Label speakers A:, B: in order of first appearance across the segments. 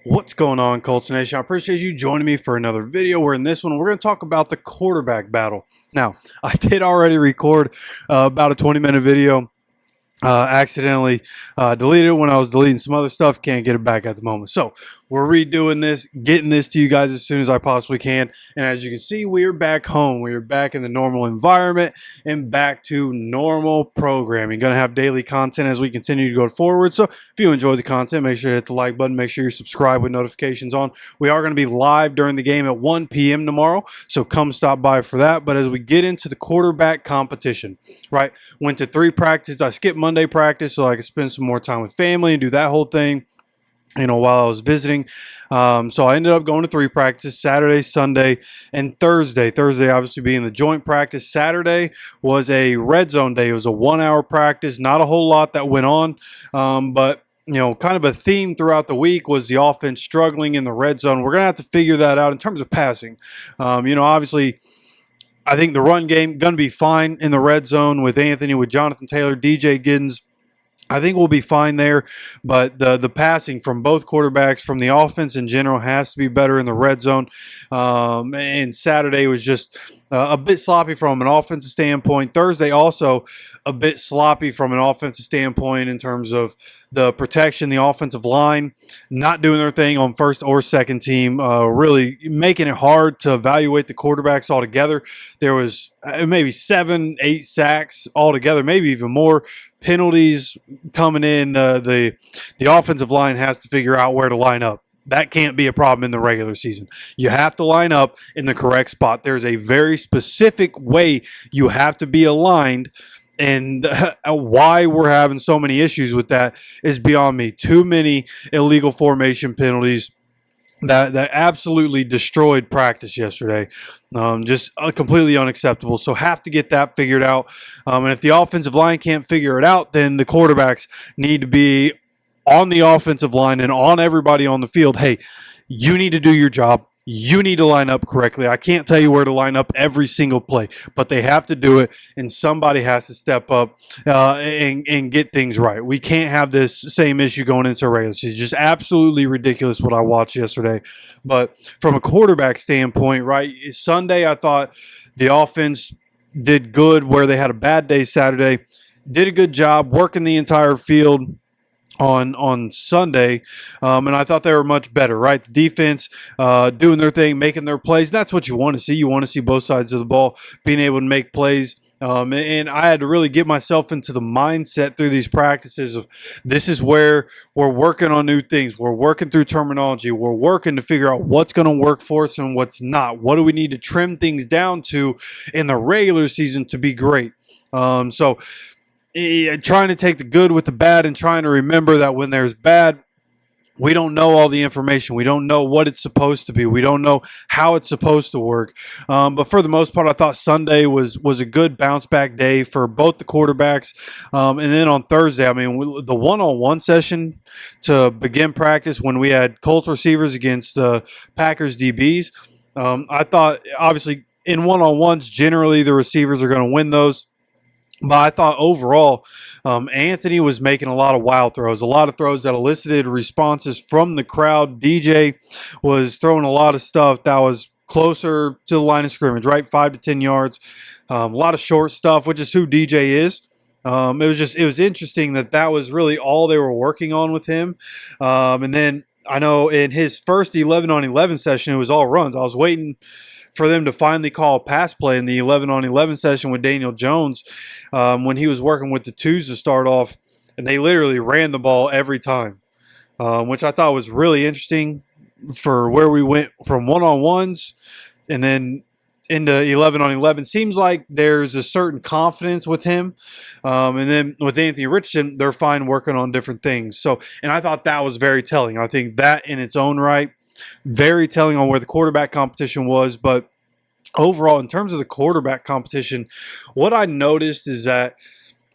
A: What's going on, Colts Nation? I appreciate you joining me for another video where in this one we're going to talk about the quarterback battle. Now, I did already record about a 20-minute video. Accidentally deleted it when I was deleting some other stuff. Can't get it back at the moment. So we're redoing this, getting this to you guys as soon as I possibly can. And as you can see, we are back home. We are back in the normal environment and back to normal programming. Going to have daily content as we continue to go forward. So if you enjoy the content, make sure to hit the like button. Make sure you subscribe with notifications on. We are going to be live during the game at 1 p.m. tomorrow. So come stop by for that. But as we get into the quarterback competition, right? Went to 3 practices. I skipped Monday practice so I could spend some more time with family and do that whole thing, while I was visiting. So I ended up going to 3 practices: Saturday, Sunday, and Thursday. Thursday obviously being the joint practice. Saturday was a red zone day. It was a 1-hour practice. Not a whole lot that went on, but kind of a theme throughout the week was the offense struggling in the red zone. We're going to have to figure that out in terms of passing. Obviously, I think the run game going to be fine in the red zone with Anthony, with Jonathan Taylor, DJ Giddens. I think we'll be fine there, but the passing from both quarterbacks, from the offense in general, has to be better in the red zone. And Saturday was just a bit sloppy from an offensive standpoint. Thursday also a bit sloppy from an offensive standpoint in terms of the protection, the offensive line not doing their thing on first or second team, really making it hard to evaluate the quarterbacks altogether. There was maybe 7-8 sacks altogether, maybe even more. Penalties coming in. The offensive line has to figure out where to line up. That can't be a problem in the regular season. You have to line up in the correct spot. There's a very specific way you have to be aligned, and why we're having so many issues with that is beyond me. Too many illegal formation penalties that absolutely destroyed practice yesterday. Just completely unacceptable. So have to get that figured out. And if the offensive line can't figure it out, then the quarterbacks need to be on the offensive line and on everybody on the field. Hey, you need to do your job. You need to line up correctly. I can't tell you where to line up every single play, but they have to do it, and somebody has to step up and get things right. We can't have this same issue going into a regular season. Just absolutely ridiculous what I watched yesterday. But from a quarterback standpoint, right, Sunday I thought the offense did good where they had a bad day Saturday. Did a good job working the entire field on Sunday, and I thought they were much better, right? The defense doing their thing, making their plays. That's what you want to see. You want to see both sides of the ball being able to make plays. And I had to really get myself into the mindset through these practices of this is where we're working on new things. We're working through terminology. We're working to figure out what's going to work for us and what's not. What do we need to trim things down to in the regular season to be great? So trying to take the good with the bad and trying to remember that when there's bad, we don't know all the information. We don't know what it's supposed to be. We don't know how it's supposed to work. But for the most part, I thought Sunday was a good bounce back day for both the quarterbacks. And then on Thursday, I mean, the one-on-one session to begin practice when we had Colts receivers against the Packers DBs, I thought obviously in one-on-ones, generally the receivers are going to win those. But I thought overall, Anthony was making a lot of wild throws, a lot of throws that elicited responses from the crowd. DJ was throwing a lot of stuff that was closer to the line of scrimmage, right? 5 to 10 yards. A lot of short stuff, which is who DJ is. It was interesting that was really all they were working on with him. And then I know in his first 11-on-11 session, it was all runs. I was waiting for them to finally call a pass play in the 11-on-11 session with Daniel Jones when he was working with the twos to start off, and they literally ran the ball every time, which I thought was really interesting for where we went from one-on-ones and then into 11-on-11. Seems like there's a certain confidence with him. And then with Anthony Richardson, they're fine working on different things. So, and I thought that was very telling. I think that in its own right, very telling on where the quarterback competition was. But overall, in terms of the quarterback competition, what I noticed is that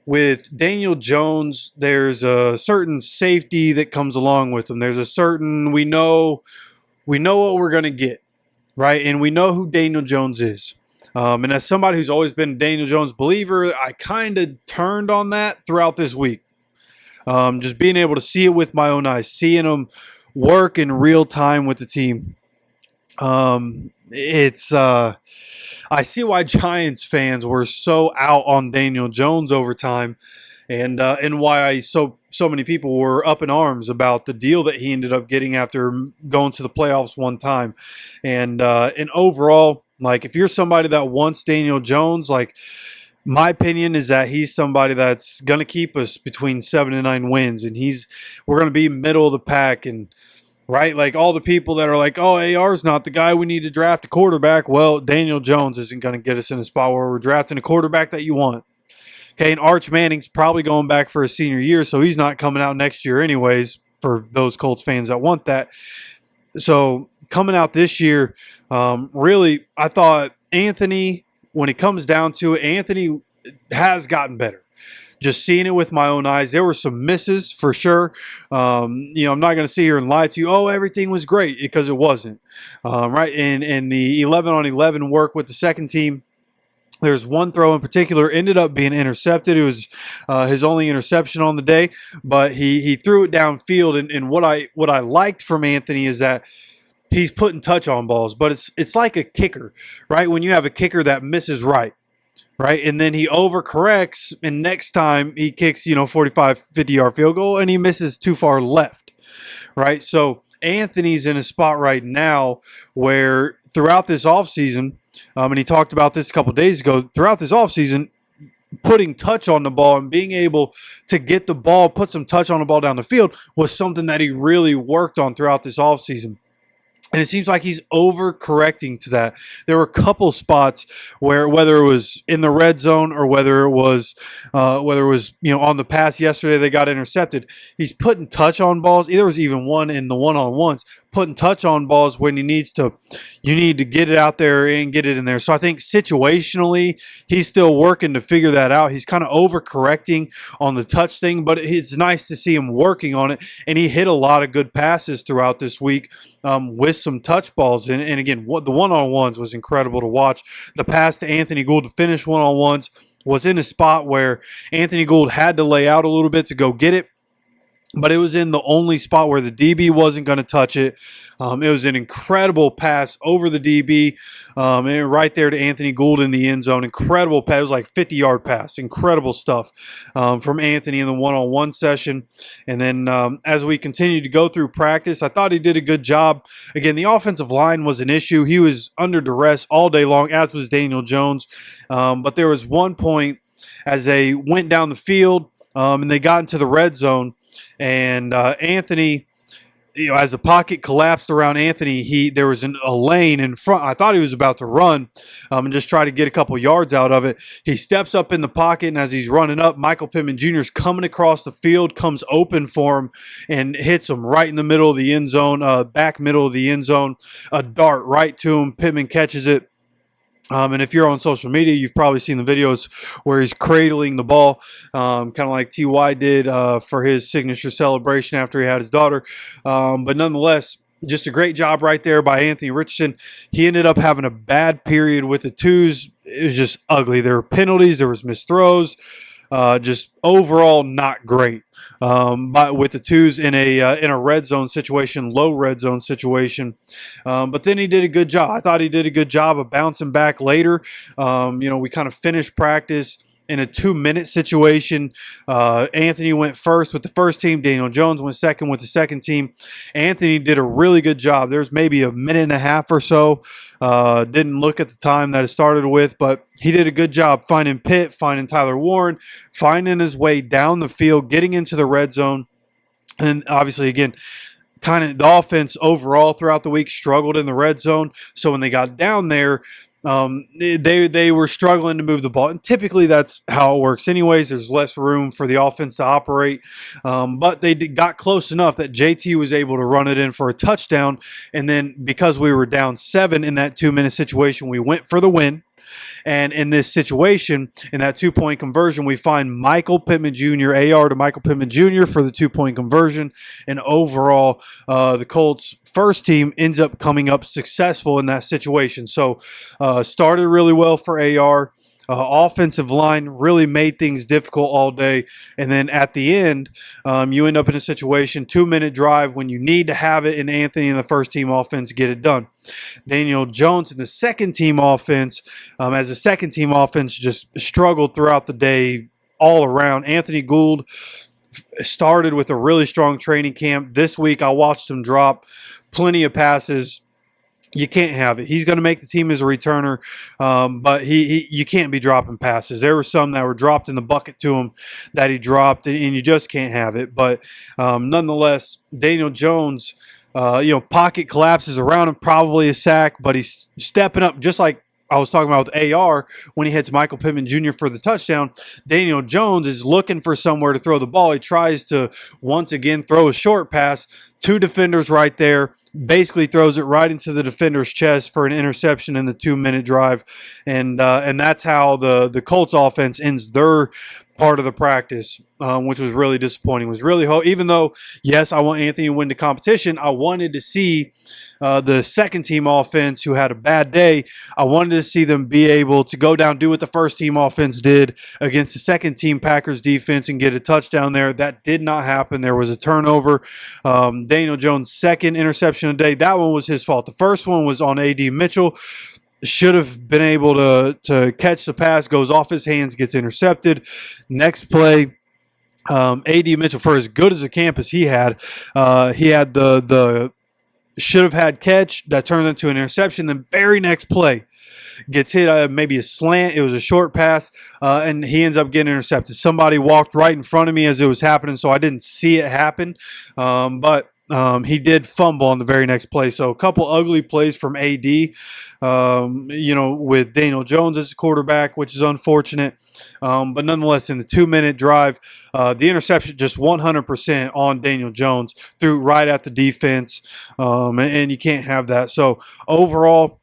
A: with Daniel Jones, there's a certain safety that comes along with him. There's a certain, we know what we're going to get, right? And we know who Daniel Jones is. And as somebody who's always been a Daniel Jones believer, I kind of turned on that throughout this week. Just being able to see it with my own eyes, seeing him work in real time with the team. It's I see why Giants fans were so out on Daniel Jones over time, and why so many people were up in arms about the deal that he ended up getting after going to the playoffs one time, and overall, like if you're somebody that wants Daniel Jones, like my opinion is that he's somebody that's going to keep us between 7 and 9 wins, and we're going to be middle of the pack. And right, like all the people that are like, oh, AR's not the guy, we need to draft a quarterback. Well, Daniel Jones isn't going to get us in a spot where we're drafting a quarterback that you want. Okay, and Arch Manning's probably going back for his senior year, so he's not coming out next year anyways, for those Colts fans that want that. So coming out this year, really, I thought Anthony, when it comes down to it, Anthony has gotten better. Just seeing it with my own eyes, there were some misses for sure. I'm not going to sit here and lie to you, oh, everything was great, because it wasn't. Right, and the 11-on-11 work with the second team, there's one throw in particular ended up being intercepted. It was his only interception on the day, but he threw it downfield. And what I liked from Anthony is that he's putting touch on balls, but it's like a kicker, right? When you have a kicker that misses right, and then he overcorrects, and next time he kicks 45, 50-yard field goal, and he misses too far left, right? So Anthony's in a spot right now where throughout this offseason, and he talked about this a couple days ago, throughout this offseason, putting touch on the ball and being able to get the ball, put some touch on the ball down the field was something that he really worked on throughout this offseason. And it seems like he's overcorrecting to that. There were a couple spots where, whether it was in the red zone or whether it was on the pass yesterday, they got intercepted. He's putting touch on balls. There was even one in the one-on-ones, putting touch on balls when you need to get it out there and get it in there. So I think situationally, he's still working to figure that out. He's kind of overcorrecting on the touch thing, but it's nice to see him working on it. And he hit a lot of good passes throughout this week with some touch balls. And again, the one-on-ones was incredible to watch. The pass to Anthony Gould to finish one-on-ones was in a spot where Anthony Gould had to lay out a little bit to go get it, but it was in the only spot where the DB wasn't going to touch it. It was an incredible pass over the DB, and right there to Anthony Gould in the end zone. Incredible pass. It was like 50-yard pass. Incredible stuff from Anthony in the one-on-one session. And then as we continued to go through practice, I thought he did a good job. Again, the offensive line was an issue. He was under duress all day long, as was Daniel Jones. But there was one point as they went down the field and they got into the red zone, and Anthony, as the pocket collapsed around Anthony, there was a lane in front. I thought he was about to run and just try to get a couple yards out of it. He steps up in the pocket, and as he's running up, Michael Pittman Jr. is coming across the field, comes open for him, and hits him right in the middle of the end zone, back middle of the end zone, a dart right to him. Pittman catches it. And if you're on social media, you've probably seen the videos where he's cradling the ball, kind of like T.Y. did for his signature celebration after he had his daughter. But nonetheless, just a great job right there by Anthony Richardson. He ended up having a bad period with the twos. It was just ugly. There were penalties. There was missed throws. Just overall not great. But with the twos in a red zone situation, low red zone situation. But then he did a good job. I thought he did a good job of bouncing back later. We kind of finished practice in a 2-minute situation. Anthony went first with the first team. Daniel Jones went second with the second team. Anthony did a really good job. There's maybe a minute and a half or so. Didn't look at the time that it started with, but he did a good job finding Pitt, finding Tyler Warren, finding his way down the field, getting into the red zone. And obviously, again, kind of the offense overall throughout the week struggled in the red zone. So when they got down there, they were struggling to move the ball, and typically that's how it works anyways. There's less room for the offense to operate, but they got close enough that JT was able to run it in for a touchdown. And then because we were down 7 in that 2-minute situation, we went for the win. And in this situation, in that 2-point conversion, we find Michael Pittman Jr., AR to Michael Pittman Jr. for the 2-point conversion. And overall, the Colts first team ends up coming up successful in that situation. So started really well for AR. offensive line really made things difficult all day. And then at the end, you end up in a situation, 2-minute drive, when you need to have it, and Anthony and the first team offense get it done. Daniel Jones and the second team offense, as a second team offense, just struggled throughout the day all around. Anthony Gould started with a really strong training camp. This week I watched him drop plenty of passes. You can't have it. He's going to make the team as a returner, but you can't be dropping passes. There were some that were dropped in the bucket to him that he dropped, and you just can't have it. But nonetheless, Daniel Jones, pocket collapses around him, probably a sack, but he's stepping up just like I was talking about with AR when he hits Michael Pittman Jr. for the touchdown. Daniel Jones is looking for somewhere to throw the ball. He tries to once again throw a short pass. 2 defenders right there. Basically throws it right into the defender's chest for an interception in the 2-minute drive. And that's how the Colts offense ends their part of the practice, which was really disappointing. It was really even though, yes, I want Anthony to win the competition, I wanted to see the second team offense, who had a bad day, I wanted to see them be able to go down, do what the first team offense did against the second team Packers defense and get a touchdown there. That did not happen. There was a turnover. Daniel Jones' second interception of the day, that one was his fault. The first one was on A.D. Mitchell. Should have been able to catch the pass, goes off his hands, gets intercepted. Next play, A.D. Mitchell, for as good as a camp as he had the should have had catch that turned into an interception. The very next play, gets hit, maybe a slant. It was a short pass, and he ends up getting intercepted. Somebody walked right in front of me as it was happening, so I didn't see it happen. But he did fumble on the very next play. So a couple ugly plays from AD, with Daniel Jones as a quarterback, which is unfortunate. But nonetheless, in the 2-minute drive, the interception just 100% on Daniel Jones, threw right at the defense, and you can't have that. So overall,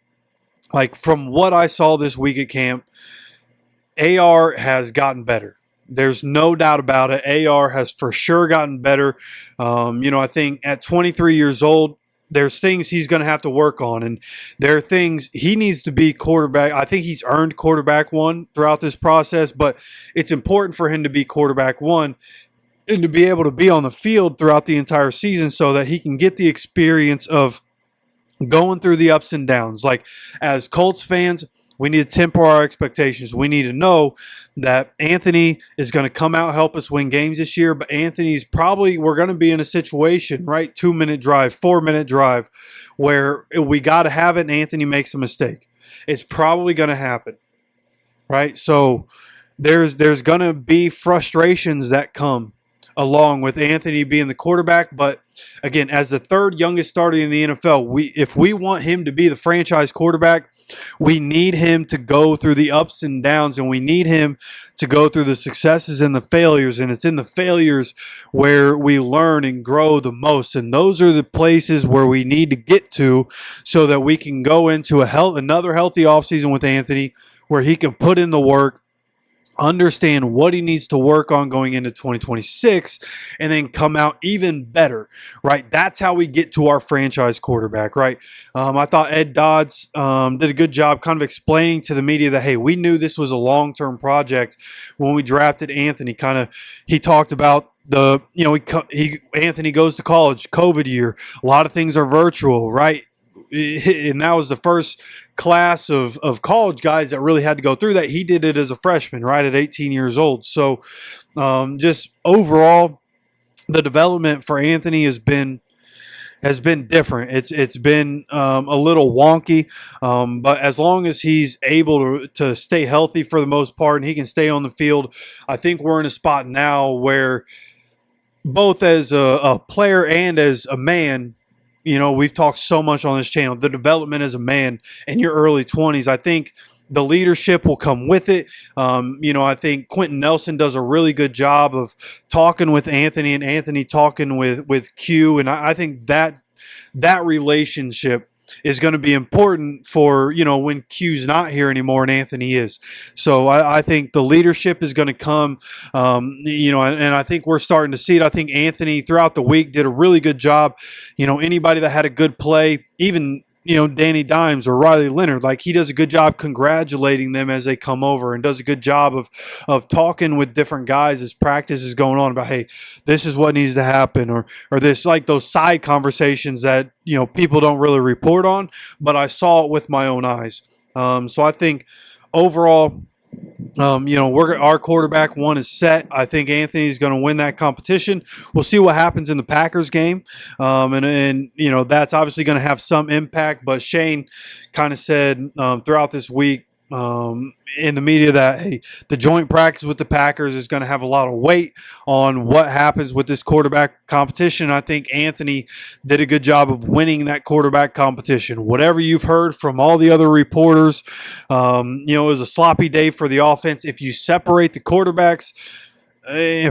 A: like from what I saw this week at camp, AR has gotten better. There's no doubt about it. AR has for sure gotten better. I think at 23 years old, there's things he's going to have to work on, and there are things he needs to be quarterback. I think he's earned quarterback one throughout this process, but it's important for him to be quarterback one and to be able to be on the field throughout the entire season so that he can get the experience of going through the ups and downs. Like, as Colts fans, we need to temper our expectations. We need to know that Anthony is going to come out, help us win games this year, but we're going to be in a situation, right? 2-minute drive, 4-minute drive, where we got to have it and Anthony makes a mistake. It's probably going to happen, right? So there's going to be frustrations that come along with Anthony being the quarterback. But again, as the third youngest starter in the NFL, if we want him to be the franchise quarterback, we need him to go through the ups and downs, and we need him to go through the successes and the failures. And it's in the failures where we learn and grow the most. And those are the places where we need to get to so that we can go into another healthy offseason with Anthony, where he can put in the work, understand what he needs to work on going into 2026, and then come out even better, right? That's how we get to our franchise quarterback, right? I thought Ed Dodds did a good job kind of explaining to the media that, hey, we knew this was a long-term project when we drafted Anthony. He talked about Anthony goes to college, COVID year. A lot of things are virtual, right? And that was the first class of college guys that really had to go through that. He did it as a freshman, right, at 18 years old. So just overall, the development for Anthony has been different. It's been a little wonky, but as long as he's able to stay healthy for the most part and he can stay on the field, I think we're in a spot now where both as a player and as a man, we've talked so much on this channel, the development as a man in your early 20s. I think the leadership will come with it. I think Quentin Nelson does a really good job of talking with Anthony and Anthony talking with Q. And I think that relationship is going to be important for, when Q's not here anymore and Anthony is. So I think the leadership is going to come, and I think we're starting to see it. I think Anthony throughout the week did a really good job. Anybody that had a good play, even Danny Dimes or Riley Leonard. Like, he does a good job congratulating them as they come over, and does a good job of talking with different guys as practice is going on about, hey, this is what needs to happen, or this, like those side conversations that people don't really report on, but I saw it with my own eyes. So I think overall, our quarterback one is set. I think Anthony's going to win that competition. We'll see what happens in the Packers game, and that's obviously going to have some impact. But Shane kind of said throughout this week in the media that, hey, the joint practice with the Packers is going to have a lot of weight on what happens with this quarterback competition. I think Anthony did a good job of winning that quarterback competition. Whatever you've heard from all the other reporters, it was a sloppy day for the offense. If you separate the quarterbacks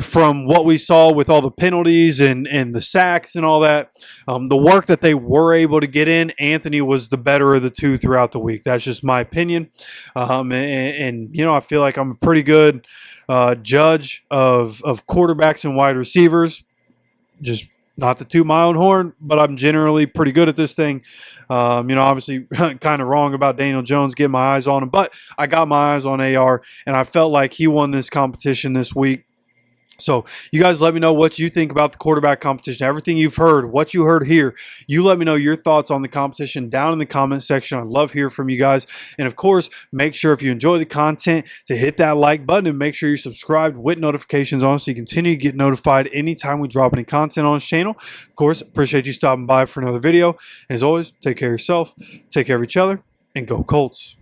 A: from what we saw with all the penalties and the sacks and all that, the work that they were able to get in, Anthony was the better of the two throughout the week. That's just my opinion. I feel like I'm a pretty good judge of quarterbacks and wide receivers. Just not to toot my own horn, but I'm generally pretty good at this thing. Obviously kind of wrong about Daniel Jones, getting my eyes on him, but I got my eyes on AR, and I felt like he won this competition this week. So you guys let me know what you think about the quarterback competition. Everything you've heard, what you heard here, you let me know your thoughts on the competition down in the comment section. I love hearing from you guys. And of course, make sure if you enjoy the content to hit that like button, and make sure you're subscribed with notifications on so you continue to get notified anytime we drop any content on this channel. Of course, appreciate you stopping by for another video. And as always, take care of yourself, take care of each other, and go Colts.